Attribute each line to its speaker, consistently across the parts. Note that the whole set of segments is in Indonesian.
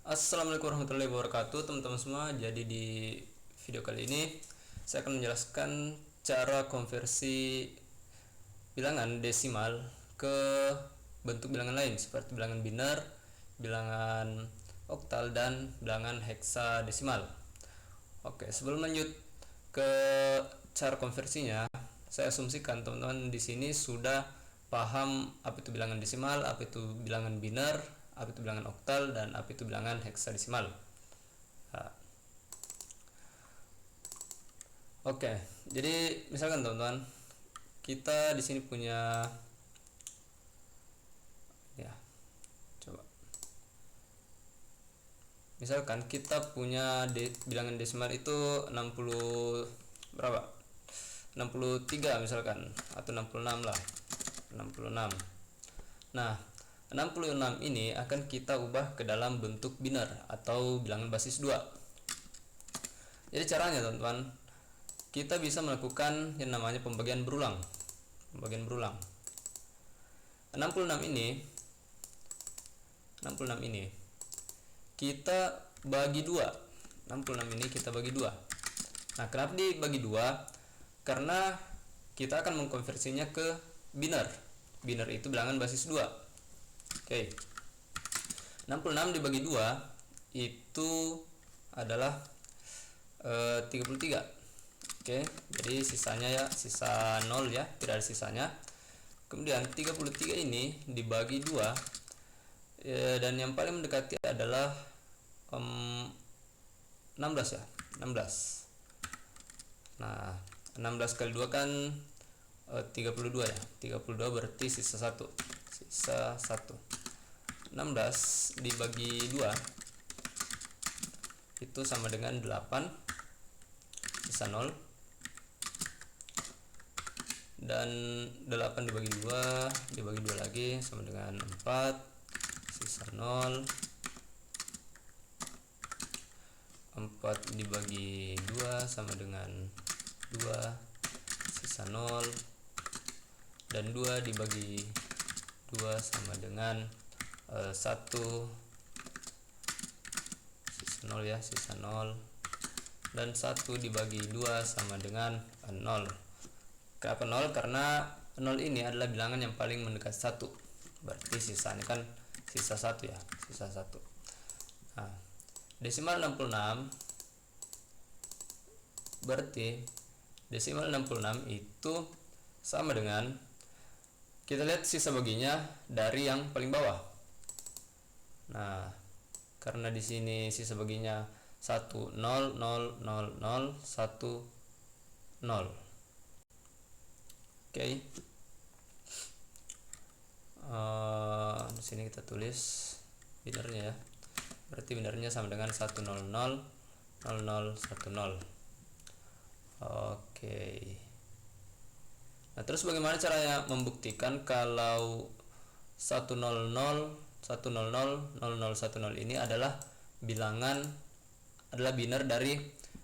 Speaker 1: Assalamualaikum warahmatullahi wabarakatuh, teman-teman semua. Jadi di video kali ini saya akan menjelaskan cara konversi bilangan desimal ke bentuk bilangan lain seperti bilangan biner, bilangan oktal, dan bilangan heksadesimal. Oke, sebelum lanjut ke cara konversinya, saya asumsikan teman-teman di sini sudah paham apa itu bilangan desimal, apa itu bilangan biner, apa itu bilangan oktal, dan apa itu bilangan heksadesimal. Nah, oke, jadi misalkan teman-teman, kita di sini punya, ya, coba. Misalkan kita punya bilangan desimal itu 60 berapa? 63 misalkan, atau 66 lah. 66. Nah, 66 ini akan kita ubah ke dalam bentuk biner atau bilangan basis 2. Jadi caranya teman-teman, kita bisa melakukan yang namanya pembagian berulang. Pembagian berulang. 66 ini kita bagi 2. 66 ini kita bagi 2. Nah, kenapa dibagi 2? Karena kita akan mengkonversinya ke biner. Biner itu bilangan basis 2. Oke. 66 dibagi 2 itu adalah 33. Oke, jadi sisanya ya, sisa 0 ya, tidak ada sisanya. Kemudian 33 ini dibagi 2, dan yang paling mendekati adalah 16 ya, 16. Nah, 16 kali 2 kan 32 ya. 32 berarti sisa 1. Sisa 1. 16 dibagi 2 itu sama dengan 8. Sisa 0. Dan 8 dibagi 2 lagi sama dengan 4. Sisa 0. 4 dibagi 2 sama dengan 2. Sisa 0. Dan 2 dibagi 2 sama dengan 1. Sisa 0 ya, sisa 0. Dan 1 dibagi 2 sama dengan 0. Kenapa 0? Karena 0 ini adalah bilangan yang paling mendekat 1. Berarti sisanya kan sisa 1 ya, sisa 1. Nah, desimal 66 berarti desimal 66 itu sama dengan, kita lihat sisa baginya dari yang paling bawah. Nah, karena di sini sisa baginya 1 0 0 0 0 1 0. Oke. Di sini kita tulis binernya ya. Berarti binernya sama dengan 1 0 0 0 0 1 0. Oke. Nah, terus bagaimana caranya membuktikan kalau 100 100 00 10 ini adalah biner dari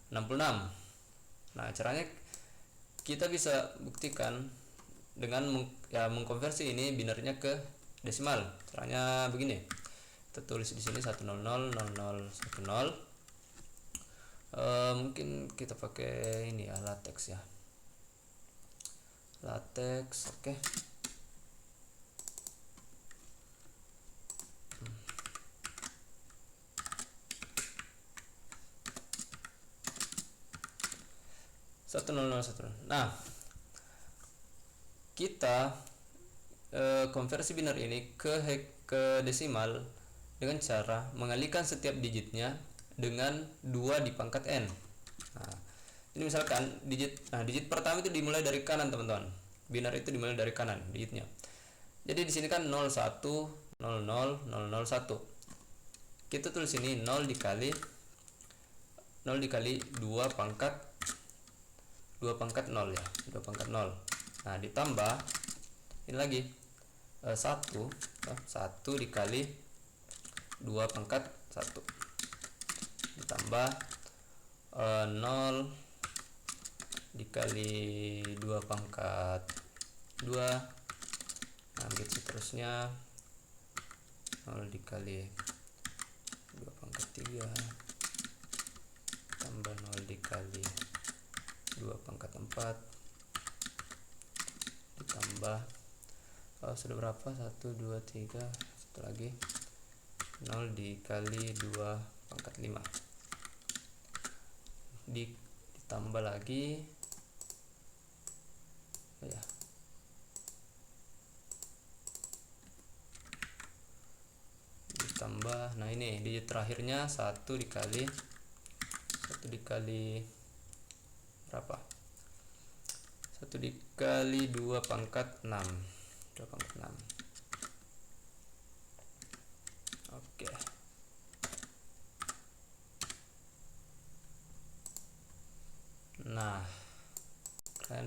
Speaker 1: 66? Nah, caranya kita bisa buktikan dengan mengkonversi ini binernya ke desimal. Caranya begini. Kita tulis di sini 100 00 10. Mungkin kita pakai ini ya, latex ya. Latex, oke. Satu nol nol satu. Nah, kita konversi biner ini ke desimal dengan cara mengalihkan setiap digitnya dengan 2 di pangkat n. Nah, ini misalkan digit pertama itu dimulai dari kanan teman-teman. Biner itu dimulai dari kanan digitnya. Jadi di sini kan 01 00 001. Kita tulis ini 0 dikali 2 pangkat 0 ya, 2 pangkat 0. Nah, ditambah ini lagi 1 dikali 2 pangkat 1 ditambah 0 dikali 2 pangkat 2. Nah, gitu seterusnya, 0 dikali 2 pangkat pangkat 3 tambah 0 dikali 2 pangkat 4 ditambah sudah berapa, 1 2 3, satu lagi 0 dikali 2 pangkat 5 ditambah lagi ya, ditambah, nah ini digit terakhirnya 1 dikali berapa, 1 dikali 2 pangkat 6, 2 pangkat 6. Oke. Nah,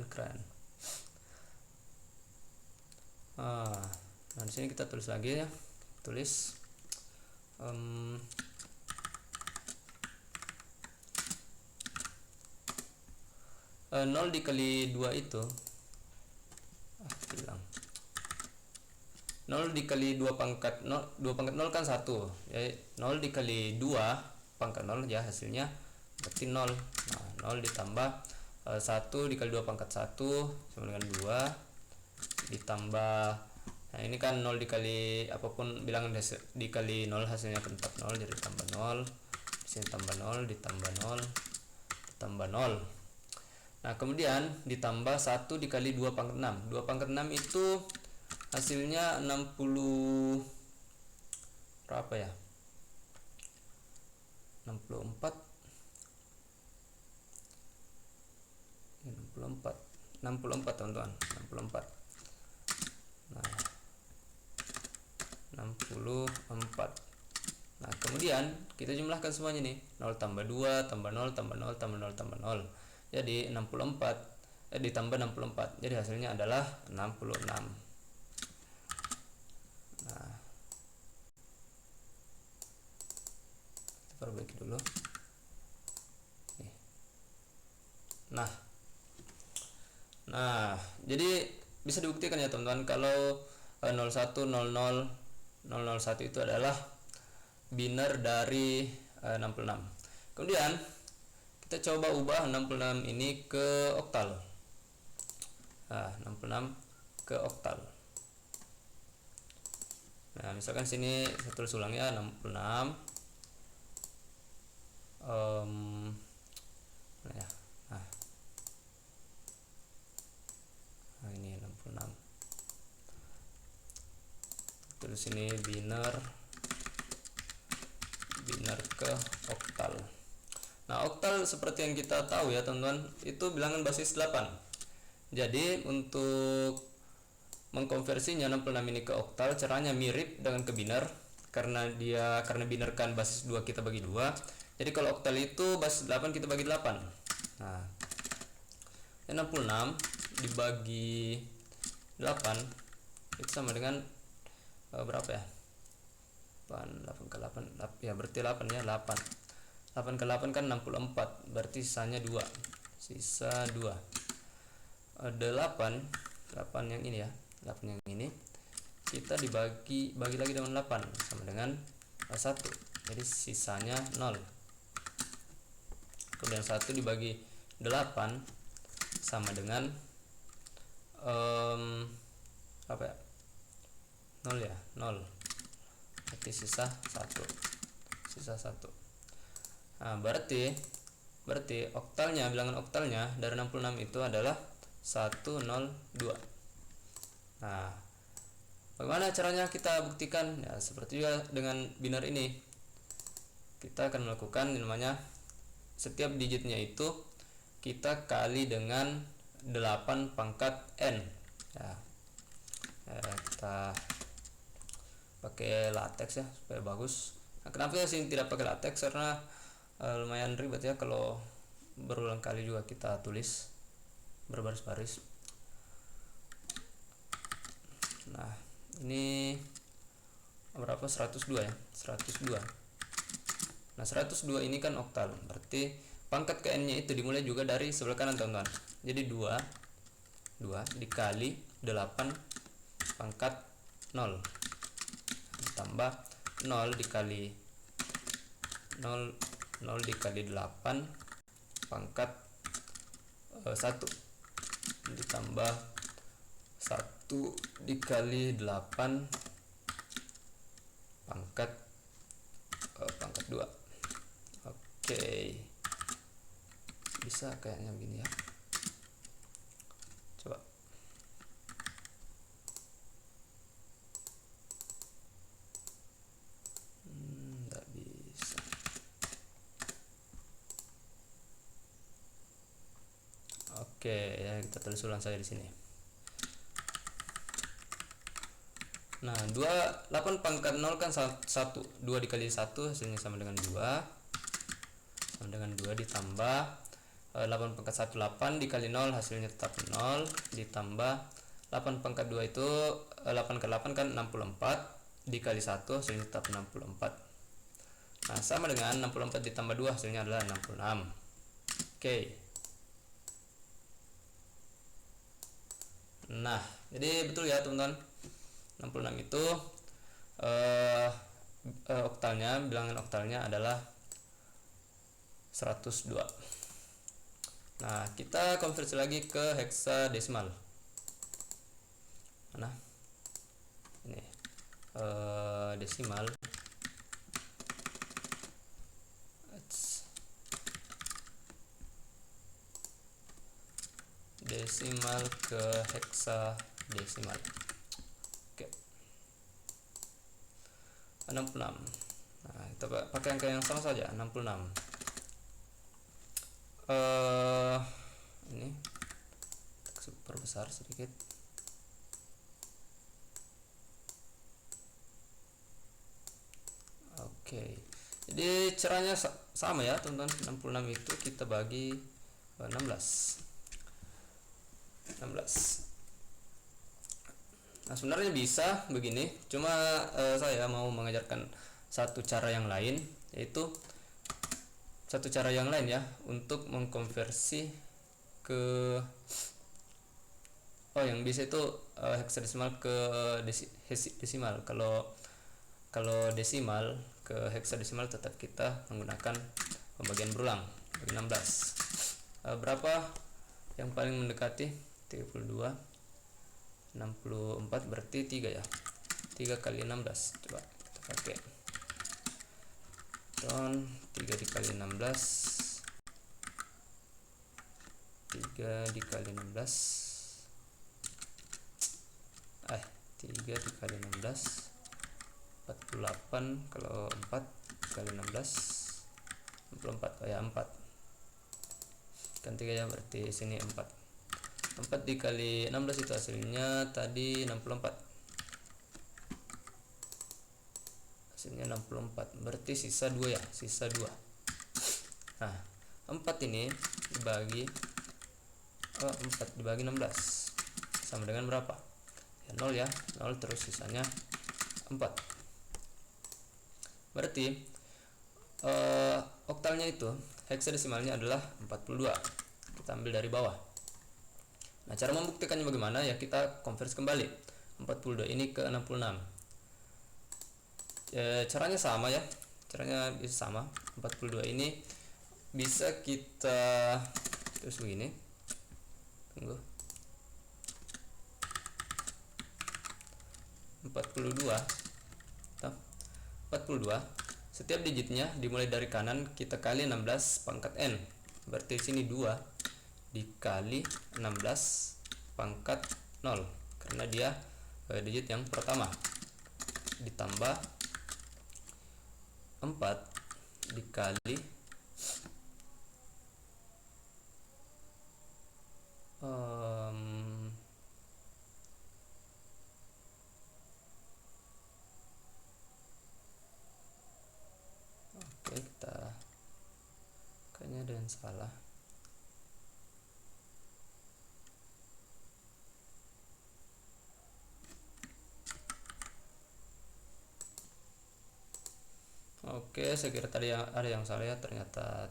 Speaker 1: keren. Nah di sini kita tulis lagi ya, tulis 0 dikali 2 itu bilang 0 dikali 2 pangkat 0, 2 pangkat 0 kan 1 ya, 0 dikali 2 pangkat 0 ya hasilnya berarti 0. Nah 0 ditambah 1 dikali 2 pangkat 1 sama dengan 2 ditambah, nah ini kan 0 dikali apapun bilangan dikali 0 hasilnya ke 40, jadi tambah 0, di sini tambah 0 ditambah 0 ditambah 0. Nah kemudian ditambah 1 dikali 2 pangkat 6, 2 pangkat 6 itu hasilnya 60 berapa ya, 64 teman-teman, 64. Nah 64. Nah kemudian kita jumlahkan semuanya nih, 0 tambah 2 tambah 0 tambah 0 tambah 0 tambah 0, jadi 64 ditambah 64, jadi hasilnya adalah 66. Nah kita perbaiki dulu. Nah jadi bisa dibuktikan ya teman-teman kalau 01 00 001 itu adalah biner dari 66. Kemudian kita coba ubah 66 ini ke oktal. Nah 66 ke oktal. Nah misalkan sini saya tulis ulang ya, 66 ya. Nah ini 66, terus ini biner ke oktal. Nah oktal seperti yang kita tahu ya teman-teman, itu bilangan basis 8. Jadi untuk mengkonversinya 66 ini ke oktal caranya mirip dengan ke biner, karena biner kan basis 2 kita bagi 2. Jadi kalau oktal itu basis 8 kita bagi 8. Nah 66 dibagi 8 itu sama dengan berapa ya, 8 ke 8 ya, berarti 8 ya, 8 ke 8 kan 64, berarti sisanya 2, sisa 2. 8 yang ini ya, 8 yang ini kita bagi lagi dengan 8 sama dengan 1, jadi sisanya 0. Kemudian 1 dibagi 8 sama dengan apa ya, 0 ya, 0, berarti sisa 1. Nah berarti oktalnya, bilangan oktalnya dari 66 itu adalah 102. Nah bagaimana caranya kita buktikan ya, seperti juga dengan biner ini, kita akan melakukan namanya setiap digitnya itu kita kali dengan 8 pangkat n ya. Kita pakai latex ya supaya bagus. Nah, kenapa sih tidak pakai latex, karena lumayan ribet ya kalau berulang kali juga kita tulis berbaris-baris. Nah ini berapa, 102 ya, 102. Nah 102 ini kan oktal, berarti pangkat ke n nya itu dimulai juga dari sebelah kanan teman-teman, jadi 2 dikali 8 pangkat 0 tambah 0 dikali 0 dikali 8 pangkat 1 ditambah 1 dikali 8 pangkat 2. Oke, bisa kayaknya begini ya, coba. Nggak bisa. Oke ya, kita tulis ulang saja di sini. Nah, 8 pangkat 0 kan 1. 2 dikali 1 hasilnya sama dengan 2. Sama dengan 2 ditambah 8 pangkat 1 8 dikali 0 hasilnya tetap 0 ditambah 8 pangkat 2 itu 8 ke 8 kan 64 dikali 1 hasilnya tetap 64. Nah, sama dengan 64 ditambah 2 hasilnya adalah 66. Oke. Nah, jadi betul ya teman-teman. 66 itu oktalnya, bilangan oktalnya adalah 102. Nah, kita konversi lagi ke heksadesimal. Mana? Ini desimal. Desimal ke heksadesimal. Oke. 66. Nah, kita pakai angka yang sama saja, 66. Ini perbesar sedikit. Oke. Jadi caranya sama ya, teman-teman. 66 itu kita bagi 16. Nah, sebenarnya bisa begini, cuma saya mau mengajarkan satu cara yang lain, yaitu satu cara yang lain ya untuk mengkonversi ke yang bisa itu heksadesimal ke desimal. Kalau desimal ke heksadesimal tetap kita menggunakan pembagian berulang bagi 16. Berapa yang paling mendekati? 32. 64 berarti 3 ya. 3 kali 16. Coba kita pakai. 3 dikali 16. 3 dikali 16. 3 dikali 16. 48 kalau 4 kali 16. 64. Oh ya, 4. Kan 3 ya, berarti sini 4. 4 dikali 16 itu hasilnya tadi 64. Hasilnya 64. Berarti sisa 2 ya, sisa 2. Nah, 4 ini dibagi 4 dibagi 16 sama dengan berapa? Ya 0 ya. 0 terus sisanya 4. Berarti oktalnya itu heksadesimalnya adalah 42. Kita ambil dari bawah. Nah, cara membuktikannya bagaimana? Ya, kita konversi kembali 42 ini ke 66. Caranya sama ya. Caranya bisa sama. 42 ini bisa kita terus begini. Tunggu. 42. 42. Setiap digitnya dimulai dari kanan kita kali 16 pangkat n. Berarti sini 2 dikali 16 pangkat 0 karena dia digit yang pertama ditambah 4 dikali oke, kita kayaknya ada yang salah. Oke, saya kira tadi ada yang salah ya, ternyata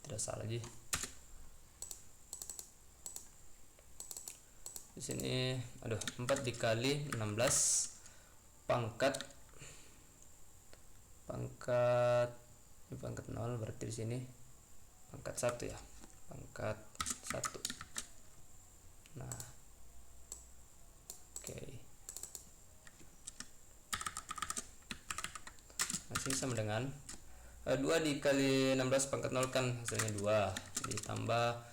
Speaker 1: tidak salah aja. Di sini 4 dikali 16 pangkat Ini pangkat 0 berarti di sini pangkat 1 ya, pangkat 1. Nah, oke. Masih sama dengan 2 dikali 16 pangkat 0 kan hasilnya 2, ditambah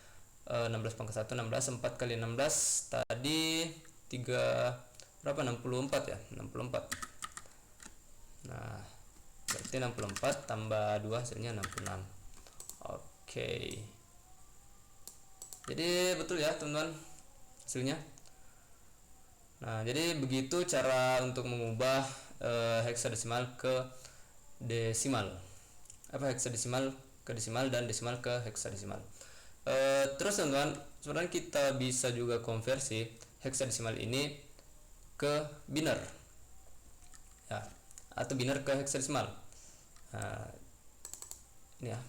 Speaker 1: 16 pangkat 1 16, 4 kali 16 tadi 3 berapa, 64 ya, 64. Nah, berarti 64 tambah 2 hasilnya 66. Oke. Jadi betul ya teman-teman hasilnya. Nah, jadi begitu cara untuk mengubah heksadesimal ke desimal. Heksadesimal ke desimal dan desimal ke heksadesimal. Terus teman-teman, sebenarnya kita bisa juga konversi heksadesimal ini ke biner ya, atau biner ke heksadesimal. Nah, ini ya,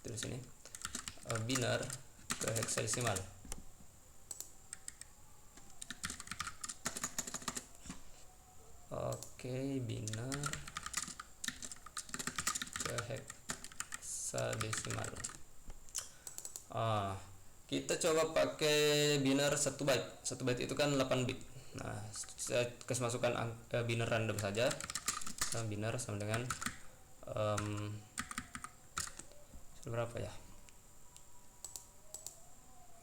Speaker 1: tulis ini biner ke heksadesimal. Oke, biner ke heksadesimal. Kita coba pakai biner 1 byte. 1 byte itu kan 8 bit. Nah, saya kasih masukkan biner random saja. Biner sama dengan berapa ya?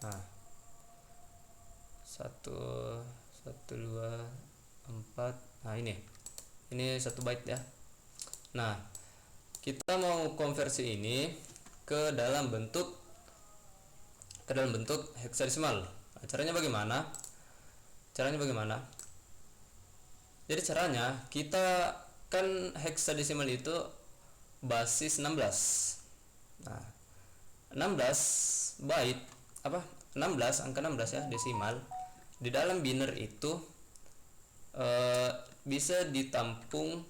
Speaker 1: Nah, 1 2 4. Nah, ini 1 byte ya. Nah, kita mau konversi ini ke dalam bentuk heksadesimal. Nah, caranya bagaimana? Jadi caranya, kita kan heksadesimal itu basis 16. Nah, 16 byte 16 angka 16 ya, desimal di dalam biner itu bisa ditampung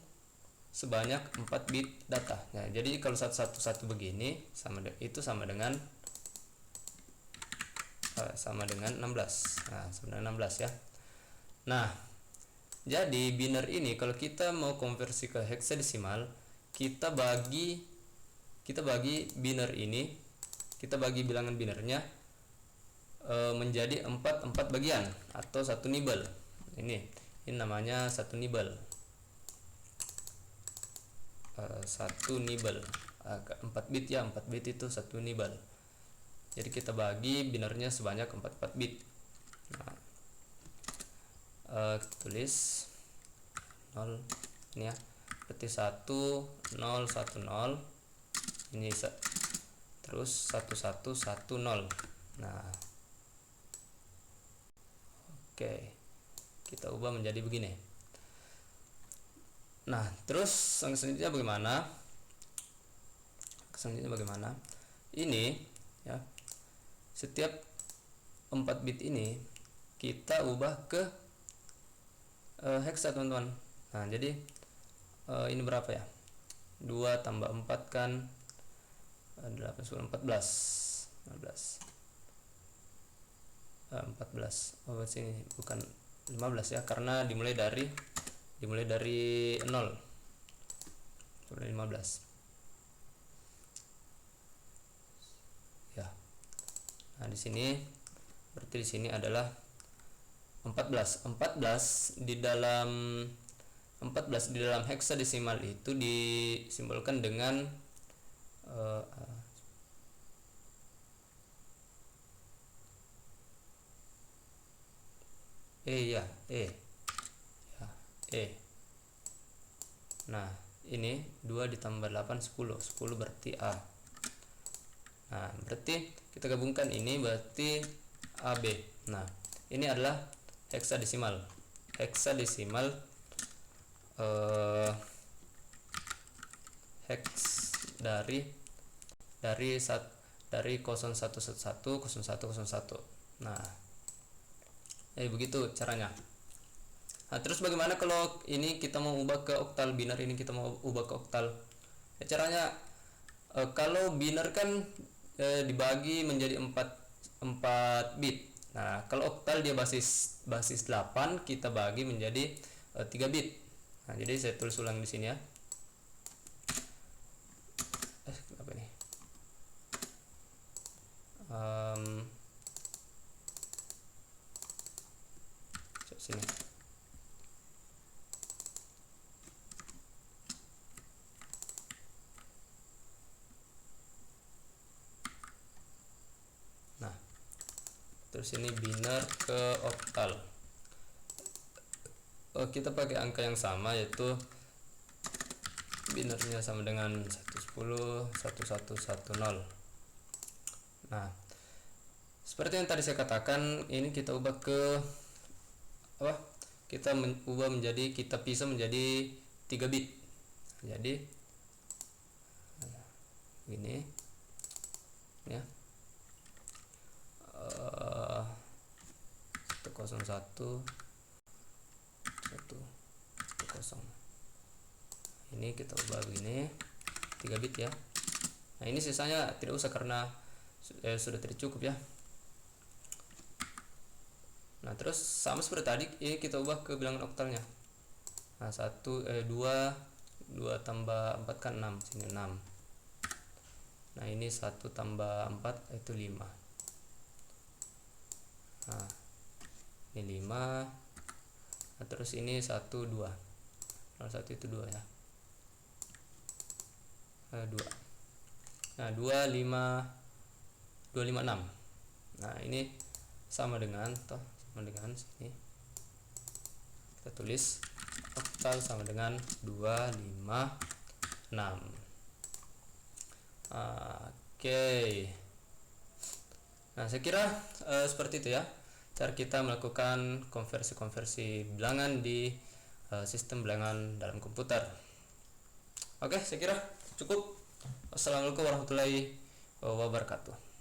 Speaker 1: sebanyak 4 bit data. Nah, jadi kalau 111 begini sama dengan 16. Nah, sama dengan 16 ya. Nah, jadi biner ini kalau kita mau konversi ke heksadesimal, kita bagi biner ini, kita bagi bilangan binernya menjadi 4 bagian atau 1 nibel. Ini namanya 1 nibel. 1 nibel. 4 bit ya, 4 bit itu 1 nibel. Jadi kita bagi binernya sebanyak 4 bit. Nah, tulis 0 ini ya, berarti 1 0 1 0 ini terus 1 1 1 0. Nah, oke, kita ubah menjadi begini. Nah, terus selanjutnya bagaimana? Ini ya, setiap 4 bit ini kita ubah ke heksa teman-teman. Nah, jadi ini berapa ya, 2 tambah 4 kan 8 10 14 sini bukan 15 ya, karena dimulai dari 0 sampai 15 ya. Nah, di sini berarti di sini adalah 14 di dalam heksadesimal itu disimbolkan dengan Nah, ini 2 ditambah 8 10 berarti A. Nah, berarti kita gabungkan ini berarti AB. Nah, ini adalah heksadesimal hex dari 0111 0101. Nah, begitu caranya. Nah, terus bagaimana kalau ini kita mau ubah ke oktal, biner ini kita mau ubah ke oktal? Caranya kalau biner kan dibagi menjadi 4 bit. Nah, kalau oktal dia basis 8, kita bagi menjadi 3 bit. Nah, jadi saya tulis ulang di sini ya. terus ini biner ke oktal. Kita pakai angka yang sama, yaitu binernya sama dengan 110 1110. Nah, seperti yang tadi saya katakan, ini kita ubah ke apa? Kita pisah menjadi 3 bit. Jadi ini ya, 101 110. Ini kita ubah begini 3 bit ya. Nah, ini sisanya tidak usah karena sudah tidak cukup ya. Nah, terus sama seperti tadi, ini kita ubah ke bilangan oktalnya. Nah, 2 tambah 4 kan 6, sini 6. Nah, ini 1 tambah 4 itu 5. Nah, ini 5. Nah, terus ini 1 2. Kalau 1 itu 2 ya. 2. Nah, 256. Nah, ini sama dengan sini. Kita tulis oktal sama dengan 256. Oke. Nah, saya kira seperti itu ya cara kita melakukan konversi bilangan di sistem bilangan dalam komputer. Oke, saya kira cukup. Wassalamualaikum warahmatullahi wabarakatuh.